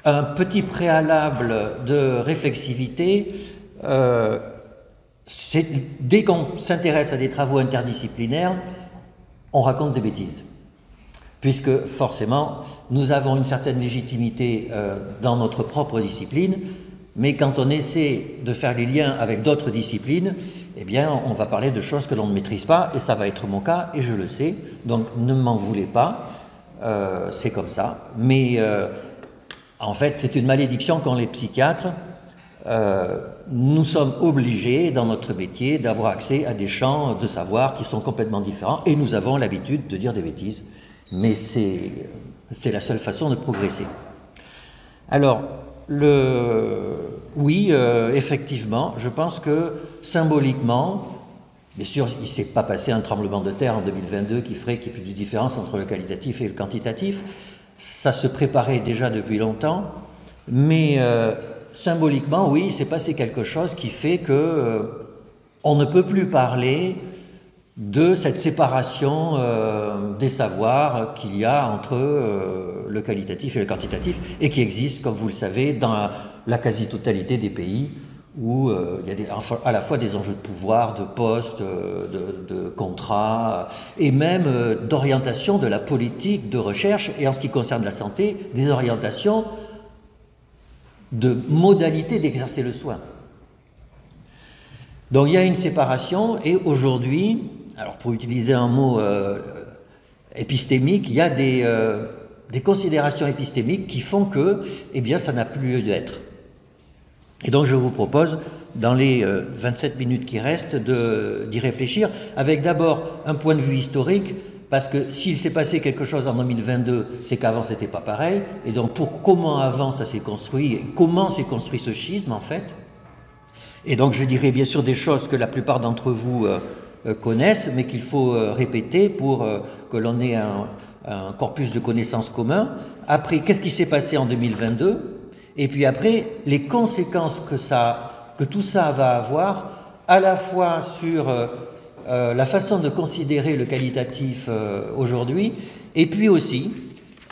un petit préalable de réflexivité, dès qu'on s'intéresse à des travaux interdisciplinaires, on raconte des bêtises. Puisque forcément, nous avons une certaine légitimité dans notre propre discipline, mais quand on essaie de faire les liens avec d'autres disciplines, eh bien, on va parler de choses que l'on ne maîtrise pas, et ça va être mon cas, et je le sais, donc ne m'en voulez pas, c'est comme ça. Mais en fait, c'est une malédiction qu'ont les psychiatres. Nous sommes obligés, dans notre métier, d'avoir accès à des champs de savoir qui sont complètement différents, et nous avons l'habitude de dire des bêtises. Mais c'est la seule façon de progresser. Alors, oui, effectivement, je pense que symboliquement, bien sûr, il ne s'est pas passé un tremblement de terre en 2022 qui ferait qu'il n'y ait plus de différence entre le qualitatif et le quantitatif. Ça se préparait déjà depuis longtemps, mais symboliquement, oui, il s'est passé quelque chose qui fait que on ne peut plus parler de cette séparation des savoirs qu'il y a entre le qualitatif et le quantitatif, et qui existe, comme vous le savez, dans la quasi-totalité des pays où il y a à la fois des enjeux de pouvoir, de poste, de contrat, et même d'orientation de la politique de recherche, et en ce qui concerne la santé, des orientations de modalités d'exercer le soin. Donc il y a une séparation, et aujourd'hui, alors pour utiliser un mot épistémique, il y a des considérations épistémiques qui font que, eh bien, ça n'a plus lieu d'être. Et donc je vous propose, dans les 27 minutes qui restent, d'y réfléchir, avec d'abord un point de vue historique, parce que s'il s'est passé quelque chose en 2022, c'est qu'avant c'était pas pareil, et donc pour comment avant ça s'est construit, comment s'est construit ce schisme en fait. Et donc je dirais bien sûr des choses que la plupart d'entre vous connaissent, mais qu'il faut répéter pour que l'on ait un corpus de connaissances commun. Après, qu'est-ce qui s'est passé en 2022? Et puis après, les conséquences que tout ça va avoir, à la fois sur la façon de considérer le qualitatif aujourd'hui, et puis aussi,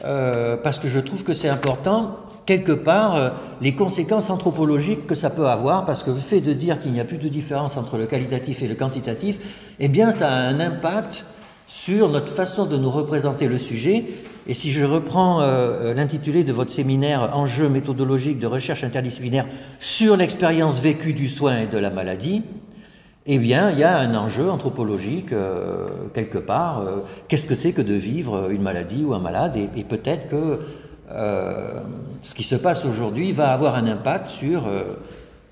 parce que je trouve que c'est important, quelque part, les conséquences anthropologiques que ça peut avoir, parce que le fait de dire qu'il n'y a plus de différence entre le qualitatif et le quantitatif, eh bien ça a un impact sur notre façon de nous représenter le sujet. Et si je reprends l'intitulé de votre séminaire « Enjeux méthodologiques de recherche interdisciplinaire sur l'expérience vécue du soin et de la maladie », eh bien, il y a un enjeu anthropologique quelque part. Qu'est-ce que c'est que de vivre une maladie ou un malade? Et peut-être que ce qui se passe aujourd'hui va avoir un impact sur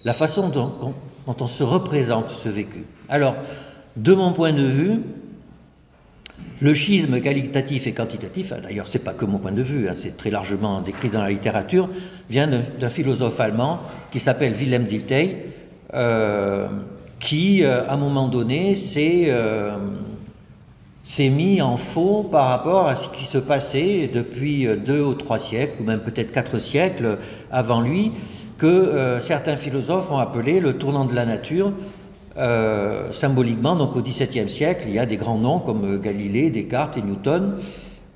la façon dont on se représente ce vécu. Alors, de mon point de vue, le schisme qualitatif et quantitatif, d'ailleurs c'est pas que mon point de vue, hein, c'est très largement décrit dans la littérature, vient d'un philosophe allemand qui s'appelle Wilhelm Dilthey, qui à un moment donné s'est mis en faux par rapport à ce qui se passait depuis 2 ou 3 siècles, ou même peut-être 4 siècles avant lui, que certains philosophes ont appelé le tournant de la nature. Symboliquement, donc au XVIIe siècle, il y a des grands noms comme Galilée, Descartes et Newton,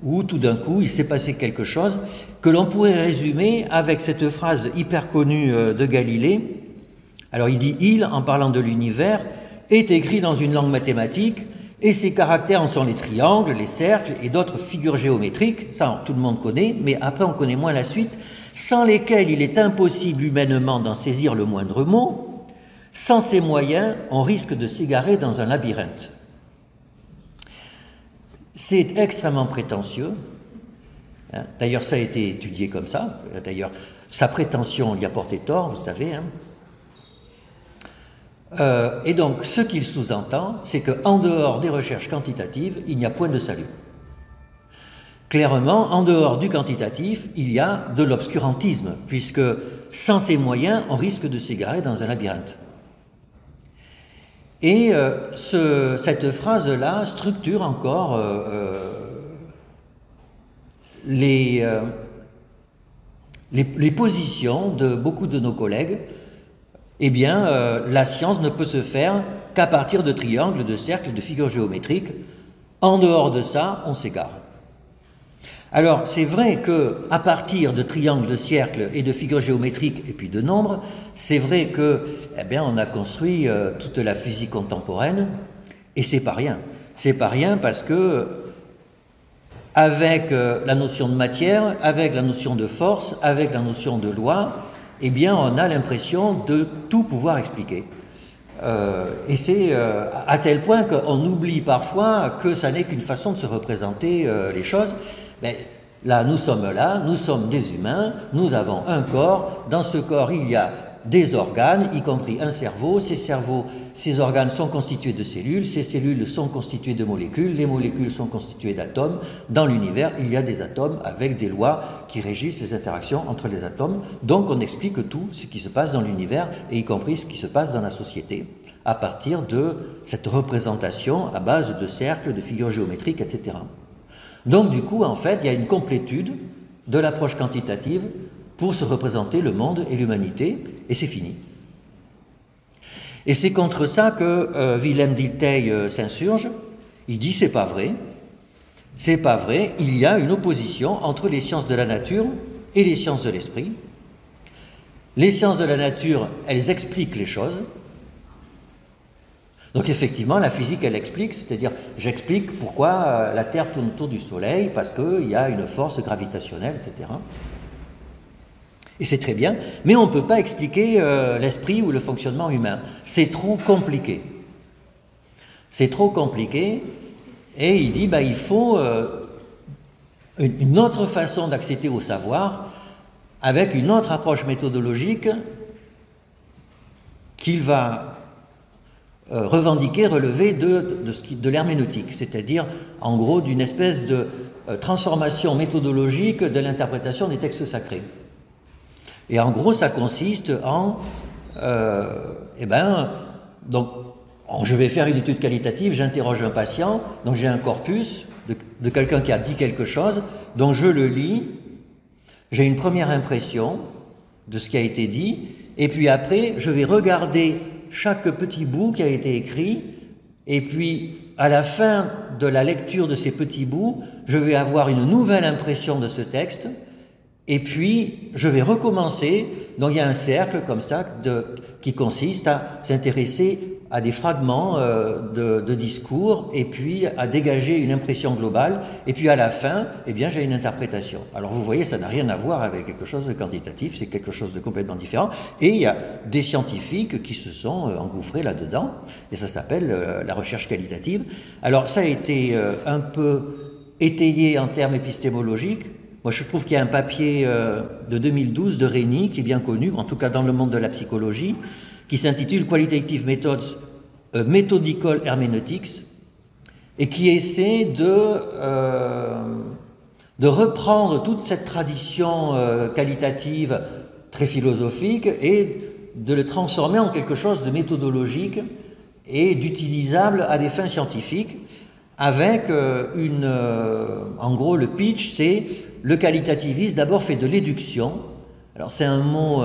où tout d'un coup il s'est passé quelque chose que l'on pourrait résumer avec cette phrase hyper connue de Galilée. Alors il dit « il », en parlant de l'univers, est écrit dans une langue mathématique, et ses caractères en sont les triangles, les cercles et d'autres figures géométriques, ça tout le monde connaît, mais après on connaît moins la suite, sans lesquelles il est impossible humainement d'en saisir le moindre mot. Sans ces moyens, on risque de s'égarer dans un labyrinthe. C'est extrêmement prétentieux. D'ailleurs, ça a été étudié comme ça. D'ailleurs, sa prétention y a porté tort, vous savez. Et donc, ce qu'il sous-entend, c'est qu'en dehors des recherches quantitatives, il n'y a point de salut. Clairement, en dehors du quantitatif, il y a de l'obscurantisme, puisque sans ces moyens, on risque de s'égarer dans un labyrinthe. Et cette phrase-là structure encore les positions de beaucoup de nos collègues. Eh bien, la science ne peut se faire qu'à partir de triangles, de cercles, de figures géométriques. En dehors de ça, on s'égare. Alors, c'est vrai qu'à partir de triangles, de cercles et de figures géométriques et puis de nombres, c'est vrai que, eh bien, on a construit toute la physique contemporaine, et c'est pas rien. C'est pas rien parce que, avec la notion de matière, avec la notion de force, avec la notion de loi, eh bien, on a l'impression de tout pouvoir expliquer. Et c'est à tel point qu'on oublie parfois que ça n'est qu'une façon de se représenter les choses. Mais là, nous sommes des humains, nous avons un corps. Dans ce corps, il y a des organes, y compris un cerveau. Ces organes sont constitués de cellules, ces cellules sont constituées de molécules, les molécules sont constituées d'atomes. Dans l'univers, il y a des atomes avec des lois qui régissent les interactions entre les atomes. Donc on explique tout ce qui se passe dans l'univers, et y compris ce qui se passe dans la société, à partir de cette représentation à base de cercles, de figures géométriques, etc. Donc du coup, en fait, il y a une complétude de l'approche quantitative pour se représenter le monde et l'humanité, et c'est fini. Et c'est contre ça que Willem Dilthey s'insurge. Il dit c'est pas vrai, il y a une opposition entre les sciences de la nature et les sciences de l'esprit. Les sciences de la nature, elles expliquent les choses. Donc effectivement, la physique, elle explique, c'est-à-dire j'explique pourquoi la Terre tourne autour du Soleil, parce qu'il y a une force gravitationnelle, etc. Et c'est très bien, mais on ne peut pas expliquer l'esprit ou le fonctionnement humain. C'est trop compliqué. C'est trop compliqué, et il dit il faut une autre façon d'accéder au savoir, avec une autre approche méthodologique qu'il va revendiquer, relever de l'herméneutique, c'est-à-dire en gros d'une espèce de transformation méthodologique de l'interprétation des textes sacrés. Et en gros, ça consiste en, donc, je vais faire une étude qualitative, j'interroge un patient, donc j'ai un corpus de quelqu'un qui a dit quelque chose, donc je le lis, j'ai une première impression de ce qui a été dit, et puis après, je vais regarder chaque petit bout qui a été écrit, et puis à la fin de la lecture de ces petits bouts, je vais avoir une nouvelle impression de ce texte, et puis je vais recommencer. Donc il y a un cercle comme ça qui consiste à s'intéresser à des fragments de discours, et puis à dégager une impression globale, et puis à la fin, eh bien, j'ai une interprétation. Alors vous voyez, ça n'a rien à voir avec quelque chose de quantitatif, c'est quelque chose de complètement différent, et il y a des scientifiques qui se sont engouffrés là-dedans, et ça s'appelle la recherche qualitative. Alors ça a été un peu étayé en termes épistémologiques. Moi, je trouve qu'il y a un papier de 2012 de Rényi, qui est bien connu, en tout cas dans le monde de la psychologie, qui s'intitule Qualitative Methods, Methodical Hermeneutics, et qui essaie de reprendre toute cette tradition qualitative très philosophique et de le transformer en quelque chose de méthodologique et d'utilisable à des fins scientifiques, avec en gros, le pitch, c'est le qualitativisme d'abord fait de l'éduction. Alors c'est un mot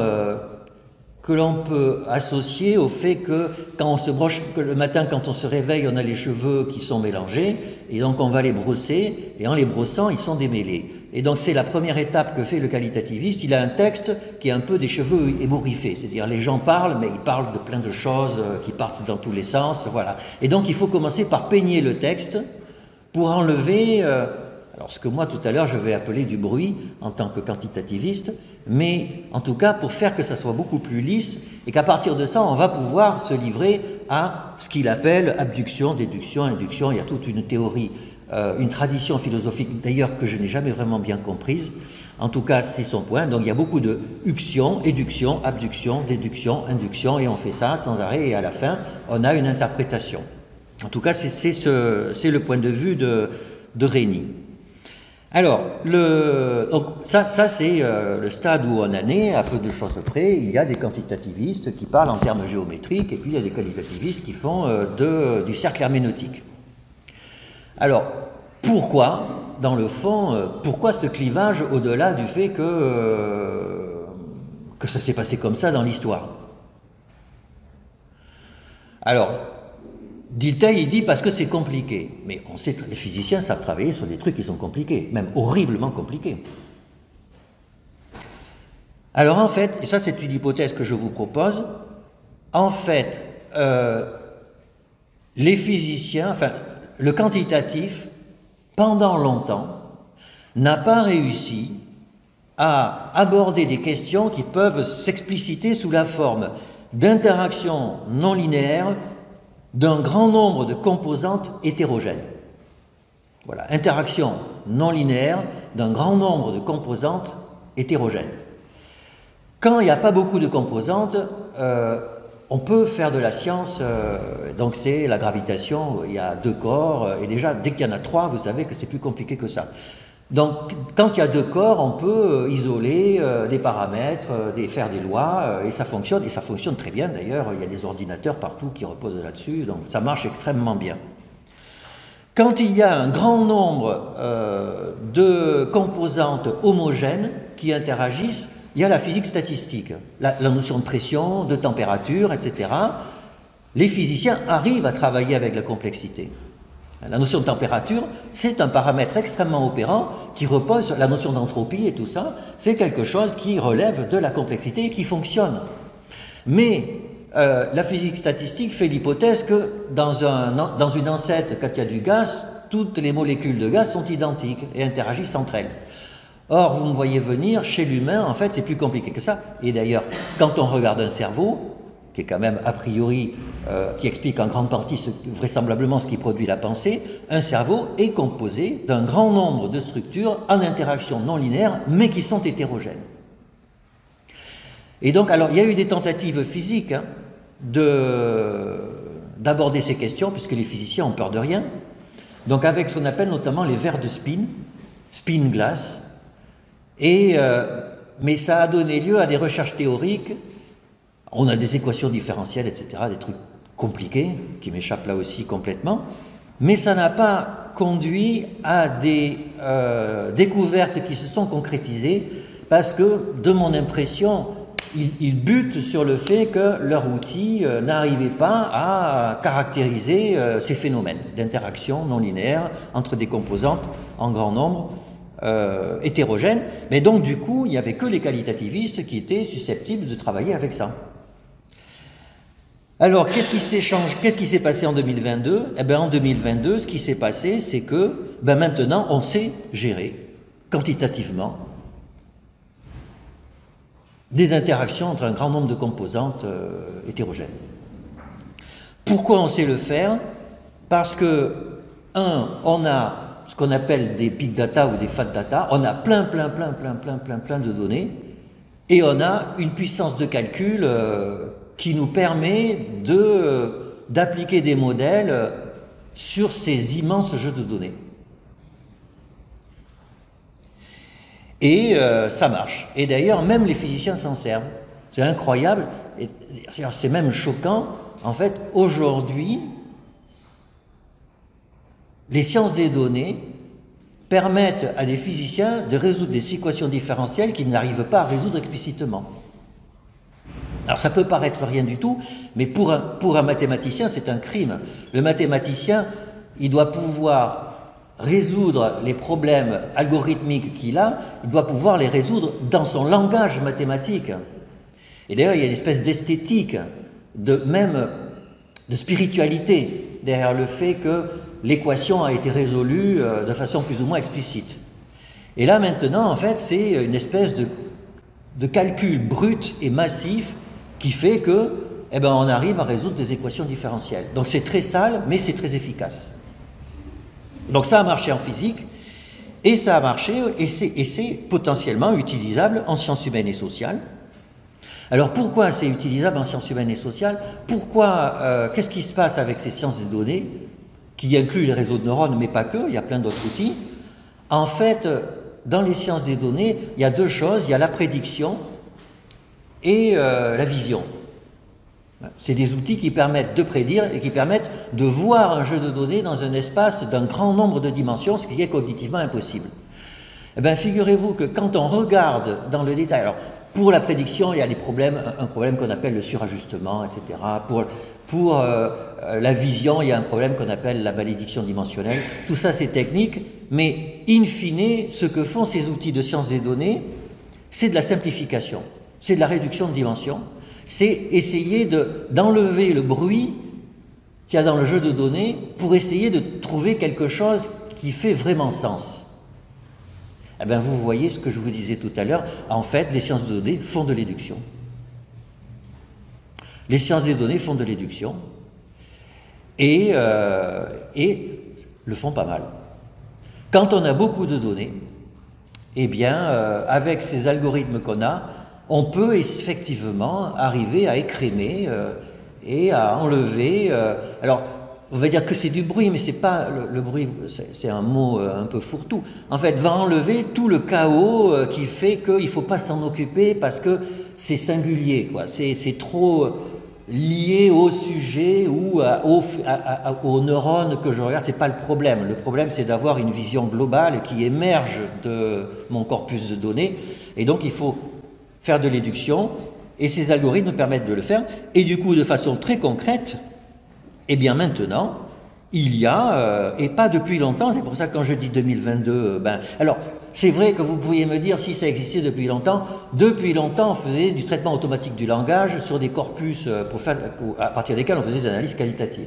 que l'on peut associer au fait que quand on se broche, que le matin quand on se réveille, on a les cheveux qui sont mélangés, et donc on va les brosser, et en les brossant, ils sont démêlés. Et donc c'est la première étape que fait le qualitativiste. Il a un texte qui est un peu des cheveux ébouriffés, c'est-à-dire les gens parlent, mais ils parlent de plein de choses qui partent dans tous les sens, voilà. Et donc il faut commencer par peigner le texte pour enlever alors ce que moi tout à l'heure je vais appeler du bruit en tant que quantitativiste, mais en tout cas pour faire que ça soit beaucoup plus lisse, et qu'à partir de ça on va pouvoir se livrer à ce qu'il appelle abduction, déduction, induction. Il y a toute une théorie, une tradition philosophique d'ailleurs que je n'ai jamais vraiment bien comprise. En tout cas c'est son point. Donc il y a beaucoup de uction, éduction, abduction, déduction, induction, et on fait ça sans arrêt, et à la fin on a une interprétation. En tout cas c'est le point de vue de Rényi. Alors, donc ça c'est le stade où on en est, à peu de choses près. Il y a des quantitativistes qui parlent en termes géométriques, et puis il y a des qualitativistes qui font du cercle herméneutique. Alors, pourquoi, dans le fond, pourquoi ce clivage au-delà du fait que ça s'est passé comme ça dans l'histoire? Alors, Dilthey, il dit parce que c'est compliqué. Mais on sait que les physiciens savent travailler sur des trucs qui sont compliqués, même horriblement compliqués. Alors en fait, et ça c'est une hypothèse que je vous propose, en fait, les physiciens, enfin, le quantitatif, pendant longtemps, n'a pas réussi à aborder des questions qui peuvent s'expliciter sous la forme d'interactions non linéaires d'un grand nombre de composantes hétérogènes. Voilà, interaction non linéaire d'un grand nombre de composantes hétérogènes. Quand il n'y a pas beaucoup de composantes, on peut faire de la science, donc c'est la gravitation, il y a 2 corps, et déjà dès qu'il y en a 3, vous savez que c'est plus compliqué que ça. Donc quand il y a 2 corps, on peut isoler des paramètres, faire des lois, et ça fonctionne très bien d'ailleurs, il y a des ordinateurs partout qui reposent là-dessus, donc ça marche extrêmement bien. Quand il y a un grand nombre de composantes homogènes qui interagissent, il y a la physique statistique, la notion de pression, de température, etc. Les physiciens arrivent à travailler avec la complexité. La notion de température, c'est un paramètre extrêmement opérant qui repose sur la notion d'entropie et tout ça. C'est quelque chose qui relève de la complexité et qui fonctionne. Mais la physique statistique fait l'hypothèse que dans une ancêtre, quand il y a du gaz, toutes les molécules de gaz sont identiques et interagissent entre elles. Or, vous me voyez venir, chez l'humain, en fait, c'est plus compliqué que ça. Et d'ailleurs, quand on regarde un cerveau, qui est quand même a priori, qui explique en grande partie vraisemblablement ce qui produit la pensée, un cerveau est composé d'un grand nombre de structures en interaction non linéaire, mais qui sont hétérogènes. Et donc, alors, il y a eu des tentatives physiques d'aborder ces questions, puisque les physiciens ont peur de rien. Donc, avec ce qu'on appelle notamment les verres de spin glass. Mais ça a donné lieu à des recherches théoriques. On a des équations différentielles, etc., des trucs compliqués, qui m'échappent là aussi complètement. Mais ça n'a pas conduit à des découvertes qui se sont concrétisées, parce que, de mon impression, ils butent sur le fait que leur outil n'arrivait pas à caractériser ces phénomènes d'interaction non linéaire entre des composantes en grand nombre, hétérogènes. Mais donc, du coup, il n'y avait que les qualitativistes qui étaient susceptibles de travailler avec ça. Alors, qu'est-ce qui s'est passé en 2022 ? Eh bien, en 2022, ce qui s'est passé, c'est que maintenant, on sait gérer quantitativement des interactions entre un grand nombre de composantes hétérogènes. Pourquoi on sait le faire ? Parce que, on a ce qu'on appelle des big data ou des fat data, on a plein de données, et on a une puissance de calcul qui nous permet d'appliquer des modèles sur ces immenses jeux de données. Et ça marche. Et d'ailleurs, même les physiciens s'en servent. C'est incroyable, et c'est même choquant. En fait, aujourd'hui, les sciences des données permettent à des physiciens de résoudre des équations différentielles qu'ils n'arrivent pas à résoudre explicitement. Alors ça peut paraître rien du tout, mais pour un mathématicien, c'est un crime. Le mathématicien, il doit pouvoir résoudre les problèmes algorithmiques qu'il a, il doit pouvoir les résoudre dans son langage mathématique. Et d'ailleurs, il y a une espèce d'esthétique, même de spiritualité, derrière le fait que l'équation a été résolue de façon plus ou moins explicite. Et là, maintenant, en fait, c'est une espèce de calcul brut et massif qui fait que, on arrive à résoudre des équations différentielles. Donc c'est très sale, mais c'est très efficace. Donc ça a marché en physique, et ça a marché, et c'est potentiellement utilisable en sciences humaines et sociales. Alors pourquoi c'est utilisable en sciences humaines et sociales ? Pourquoi, qu'est-ce qui se passe avec ces sciences des données, qui incluent les réseaux de neurones, mais pas que, il y a plein d'autres outils. En fait, dans les sciences des données, il y a 2 choses, il y a la prédiction et la vision. C'est des outils qui permettent de prédire et qui permettent de voir un jeu de données dans un espace d'un grand nombre de dimensions, ce qui est cognitivement impossible. Eh bien, figurez-vous que quand on regarde dans le détail, alors Pour la prédiction, il y a un problème qu'on appelle le surajustement, etc. Pour la vision, il y a un problème qu'on appelle la malédiction dimensionnelle. Tout ça, c'est technique, mais in fine, ce que font ces outils de science des données, c'est de la simplification, c'est de la réduction de dimension, c'est essayer d'enlever le bruit qu'il y a dans le jeu de données pour essayer de trouver quelque chose qui fait vraiment sens. Eh bien, vous voyez ce que je vous disais tout à l'heure, en fait, les sciences de données font de l'éduction. Les sciences des données font de l'éduction et le font pas mal. Quand on a beaucoup de données, eh bien, avec ces algorithmes qu'on a, on peut effectivement arriver à écrémer et à enlever. Alors, on va dire que c'est du bruit, mais c'est pas le bruit, c'est un mot un peu fourre-tout. En fait, va enlever tout le chaos qui fait qu'il ne faut pas s'en occuper parce que c'est singulier, quoi. C'est trop lié au sujet ou aux neurones que je regarde. C'est pas le problème. Le problème, c'est d'avoir une vision globale qui émerge de mon corpus de données. Et donc, il faut faire de l'éduction. Et ces algorithmes permettent de le faire. Et du coup, de façon très concrète, eh bien maintenant, il y a, et pas depuis longtemps, c'est pour ça que quand je dis 2022, alors c'est vrai que vous pourriez me dire si ça existait depuis longtemps on faisait du traitement automatique du langage sur des corpus à partir desquels on faisait des analyses qualitatives.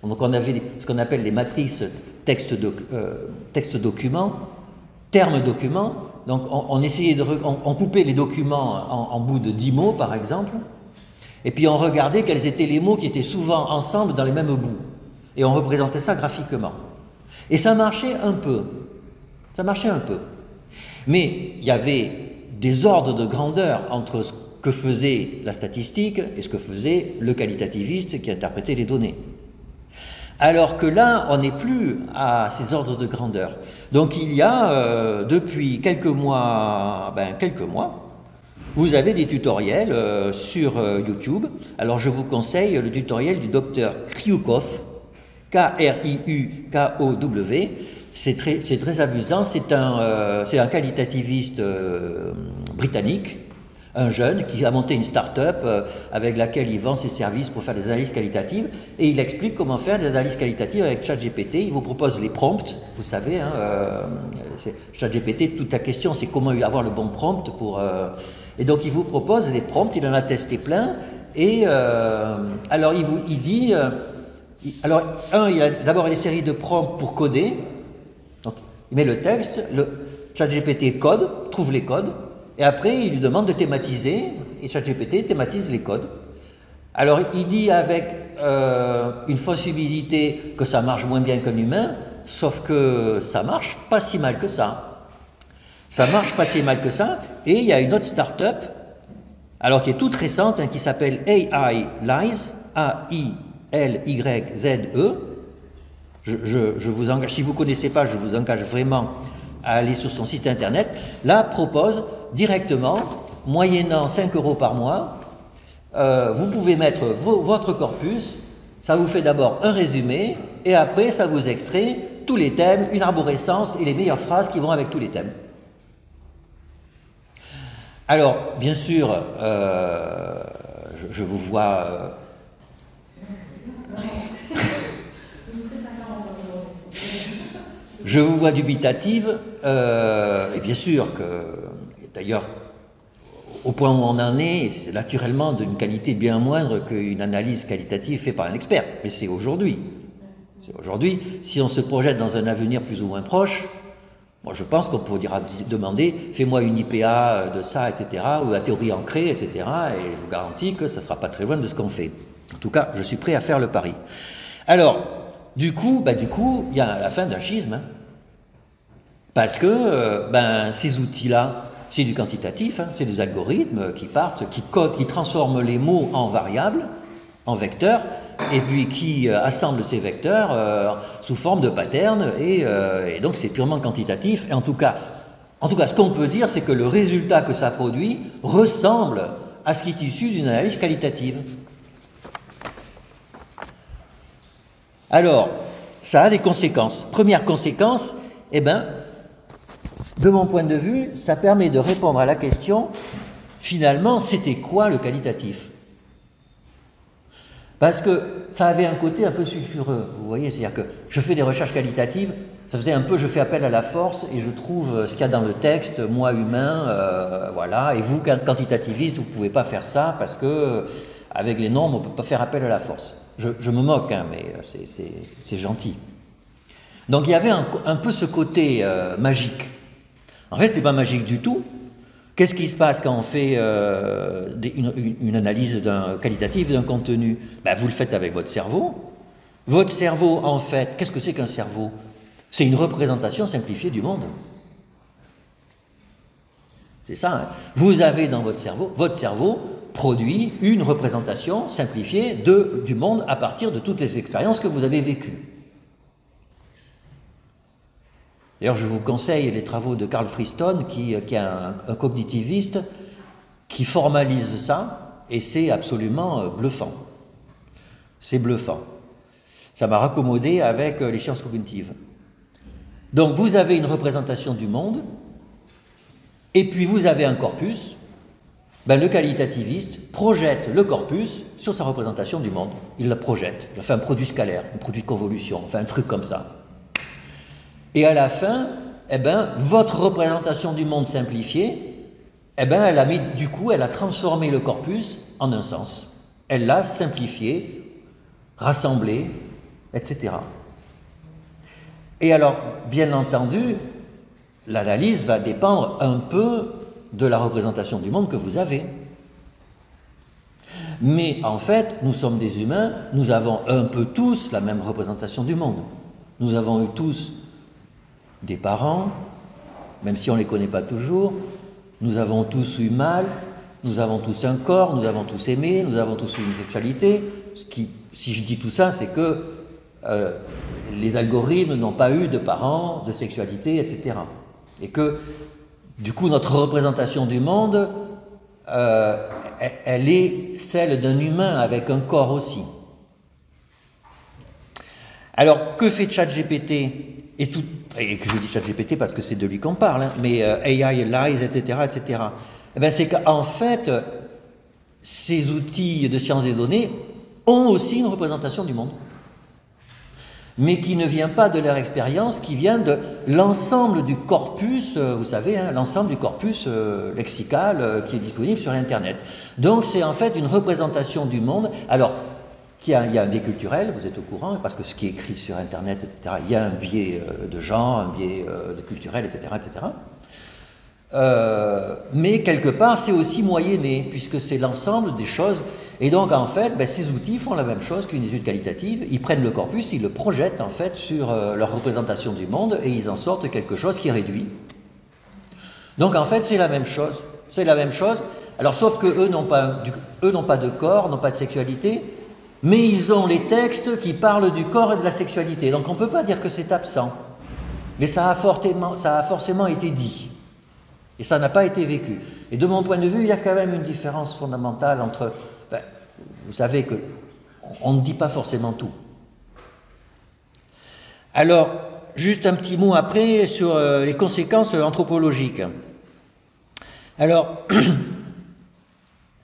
Donc on avait ce qu'on appelle les matrices texte-document, terme-document, donc on essayait on coupait les documents en bouts de 10 mots par exemple, et puis on regardait quels étaient les mots qui étaient souvent ensemble dans les mêmes bouts. Et on représentait ça graphiquement. Et ça marchait un peu. Ça marchait un peu. Mais il y avait des ordres de grandeur entre ce que faisait la statistique et ce que faisait le qualitativiste qui interprétait les données. Alors que là, on n'est plus à ces ordres de grandeur. Donc il y a, depuis quelques mois, vous avez des tutoriels sur YouTube. Alors je vous conseille le tutoriel du docteur Kryukov, K-R-I-U-K-O-W. C'est très amusant. C'est un qualitativiste britannique, un jeune qui a monté une start-up avec laquelle il vend ses services pour faire des analyses qualitatives. Et il explique comment faire des analyses qualitatives avec ChatGPT. Il vous propose les prompts. Vous savez, ChatGPT, toute la question, c'est comment avoir le bon prompt pour... Et donc il vous propose les prompts, il en a testé plein, et alors il dit, alors il a d'abord une série de prompts pour coder, donc il met le texte, le ChatGPT code, trouve les codes, et après il lui demande de thématiser, et ChatGPT thématise les codes. Alors il dit avec une possibilité que ça marche moins bien qu'un humain, sauf que ça marche pas si mal que ça. Ça marche pas si mal que ça, et il y a une autre start-up, alors qui est toute récente, qui s'appelle AI Lies, A-I-L-Y-Z-E. Je vous engage, si vous ne connaissez pas, je vous engage vraiment à aller sur son site internet. Là, propose directement, moyennant 5 € par mois, vous pouvez mettre votre corpus, ça vous fait d'abord un résumé, et après ça vous extrait tous les thèmes, une arborescence et les meilleures phrases qui vont avec tous les thèmes. Alors, bien sûr, je vous vois... je vous vois dubitative, et bien sûr que, d'ailleurs, au point où on en est, c'est naturellement d'une qualité bien moindre qu'une analyse qualitative faite par un expert, mais c'est aujourd'hui. C'est aujourd'hui, si on se projette dans un avenir plus ou moins proche, moi, je pense qu'on pourra demander « fais-moi une IPA de ça, etc. » ou la théorie ancrée, etc. Et je vous garantis que ça ne sera pas très loin de ce qu'on fait. En tout cas, je suis prêt à faire le pari. Alors, du coup, il y a la fin d'un schisme. Hein, parce que ces outils-là, c'est du quantitatif, c'est des algorithmes qui partent, qui codent, qui transforment les mots en variables, en vecteurs, et puis qui assemble ces vecteurs sous forme de patterns, et donc c'est purement quantitatif. Et en tout cas, ce qu'on peut dire, c'est que le résultat que ça produit ressemble à ce qui est issu d'une analyse qualitative. Alors, ça a des conséquences. Première conséquence, de mon point de vue, ça permet de répondre à la question finalement, c'était quoi le qualitatif? Parce que ça avait un côté un peu sulfureux, vous voyez, c'est-à-dire que je fais des recherches qualitatives, ça faisait un peu, je fais appel à la force et je trouve ce qu'il y a dans le texte, moi humain, voilà, et vous, quantitativiste, vous ne pouvez pas faire ça parce que avec les normes, on ne peut pas faire appel à la force. Je me moque, hein, mais c'est gentil. Donc il y avait un peu ce côté magique. En fait, ce n'est pas magique du tout. Qu'est-ce qui se passe quand on fait une analyse qualitative d'un contenu? Ben, vous le faites avec votre cerveau. Votre cerveau, en fait, qu'est-ce que c'est qu'un cerveau? C'est une représentation simplifiée du monde. C'est ça. Hein. Vous avez dans votre cerveau produit une représentation simplifiée du monde à partir de toutes les expériences que vous avez vécues. D'ailleurs, je vous conseille les travaux de Carl Friston, qui est un cognitiviste, qui formalise ça, et c'est absolument bluffant. C'est bluffant. Ça m'a raccommodé avec les sciences cognitives. Donc, vous avez une représentation du monde, et puis vous avez un corpus. Ben, le qualitativiste projette le corpus sur sa représentation du monde. Il la projette, il fait un produit scalaire, un produit de convolution, enfin un truc comme ça. Et à la fin, eh ben, votre représentation du monde simplifiée, eh ben, elle a transformé le corpus en un sens. Elle l'a simplifié, rassemblé, etc. Et alors, bien entendu, l'analyse va dépendre un peu de la représentation du monde que vous avez. Mais en fait, nous sommes des humains, nous avons un peu tous la même représentation du monde. Nous avons eu tous des parents, même si on ne les connaît pas toujours, nous avons tous eu mal, nous avons tous un corps, nous avons tous aimé, nous avons tous eu une sexualité. Si je dis tout ça, c'est que les algorithmes n'ont pas eu de parents, de sexualité, etc. Et que, du coup, notre représentation du monde, elle est celle d'un humain avec un corps aussi. Alors, que fait ChatGPT et que je dis ChatGPT parce que c'est de lui qu'on parle, hein, mais AI, Lies, etc., etc. Eh bien, c'est qu'en fait, ces outils de sciences des données ont aussi une représentation du monde, mais qui ne vient pas de leur expérience, qui vient de l'ensemble du corpus, vous savez, hein, l'ensemble du corpus lexical qui est disponible sur Internet. Donc, c'est en fait une représentation du monde. Alors, il y a un biais culturel, vous êtes au courant, parce que ce qui est écrit sur Internet, etc., il y a un biais de genre, un biais de culturel, etc., etc. Mais quelque part, c'est aussi moyenné, puisque c'est l'ensemble des choses. Et donc, en fait, ben, ces outils font la même chose qu'une étude qualitative. Ils prennent le corpus, ils le projettent, en fait, sur leur représentation du monde, et ils en sortent quelque chose qui est réduit. Donc, en fait, c'est la même chose. C'est la même chose. Alors, sauf qu'eux n'ont pas de corps, n'ont pas de sexualité, mais ils ont les textes qui parlent du corps et de la sexualité. Donc on ne peut pas dire que c'est absent. Mais ça a forcément été dit. Et ça n'a pas été vécu. Et de mon point de vue, il y a quand même une différence fondamentale entre... Enfin, vous savez qu'on ne dit pas forcément tout. Alors, juste un petit mot après sur les conséquences anthropologiques. Alors,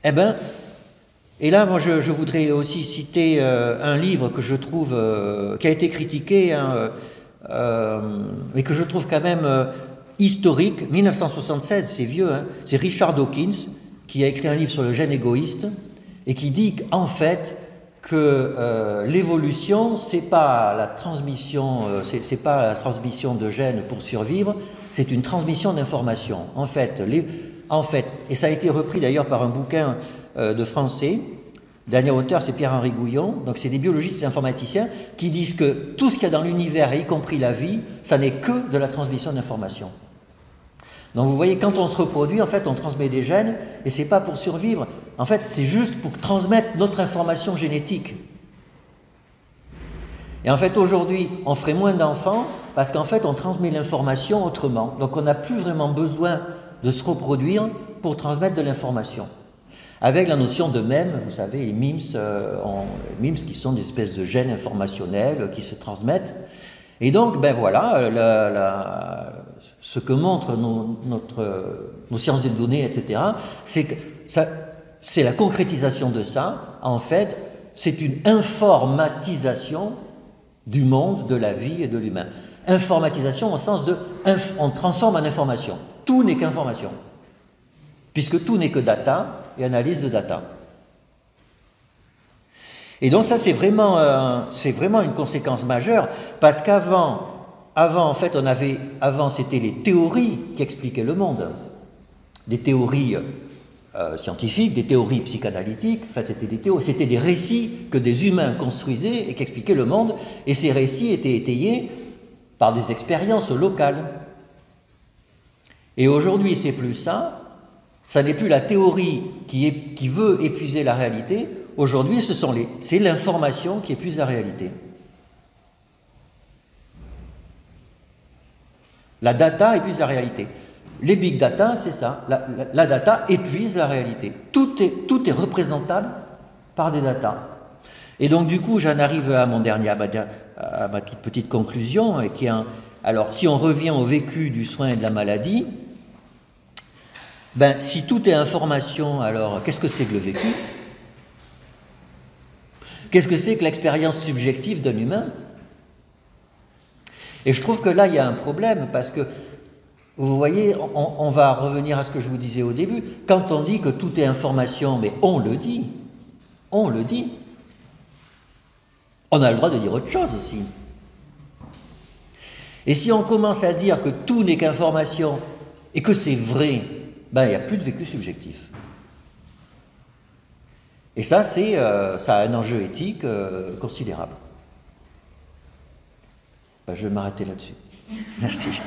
eh bien... Et là, moi, je voudrais aussi citer un livre que je trouve, qui a été critiqué, hein, mais que je trouve quand même historique, 1976, c'est vieux, hein, c'est Richard Dawkins, qui a écrit un livre sur le gène égoïste, et qui dit qu'en fait, que l'évolution, c'est pas la transmission de gènes pour survivre, c'est une transmission d'informations. En fait, et ça a été repris d'ailleurs par un bouquin de français, dernier auteur c'est Pierre-Henri Gouillon, donc c'est des biologistes et informaticiens qui disent que tout ce qu'il y a dans l'univers, y compris la vie, ça n'est que de la transmission d'informations. Donc vous voyez, quand on se reproduit, en fait on transmet des gènes, et c'est pas pour survivre, en fait c'est juste pour transmettre notre information génétique. Et en fait aujourd'hui, on ferait moins d'enfants, parce qu'en fait on transmet l'information autrement, donc on n'a plus vraiment besoin de se reproduire pour transmettre de l'information. Avec la notion de mème, vous savez, les memes qui sont des espèces de gènes informationnels qui se transmettent. Et donc, ben voilà, ce que montrent nos sciences des données, etc., c'est que c'est la concrétisation de ça. En fait, c'est une informatisation du monde, de la vie et de l'humain. Informatisation au sens de on transforme en information. Tout n'est qu'information, puisque tout n'est que data et analyse de data. Et donc ça, c'est vraiment une conséquence majeure, parce qu'avant, en fait, avant c'était les théories qui expliquaient le monde, des théories scientifiques, des théories psychanalytiques, enfin c'était des récits que des humains construisaient et qui expliquaient le monde, et ces récits étaient étayés par des expériences locales. Et aujourd'hui, c'est plus ça. Ça n'est plus la théorie qui veut épuiser la réalité. Aujourd'hui, c'est l'information qui épuise la réalité. La data épuise la réalité. Les big data, c'est ça. La data épuise la réalité. Tout est représentable par des datas. Et donc, du coup, j'en arrive à ma toute petite conclusion. Alors, si on revient au vécu du soin et de la maladie, ben, si tout est information, alors qu'est-ce que c'est que le vécu? Qu'est-ce que c'est que l'expérience subjective d'un humain? Et je trouve que là, il y a un problème, parce que, vous voyez, on va revenir à ce que je vous disais au début. Quand on dit que tout est information, mais on le dit. On a le droit de dire autre chose aussi. Et si on commence à dire que tout n'est qu'information et que c'est vrai, ben, il n'y a plus de vécu subjectif. Et ça, ça a un enjeu éthique considérable. Ben, je vais m'arrêter là-dessus. Merci.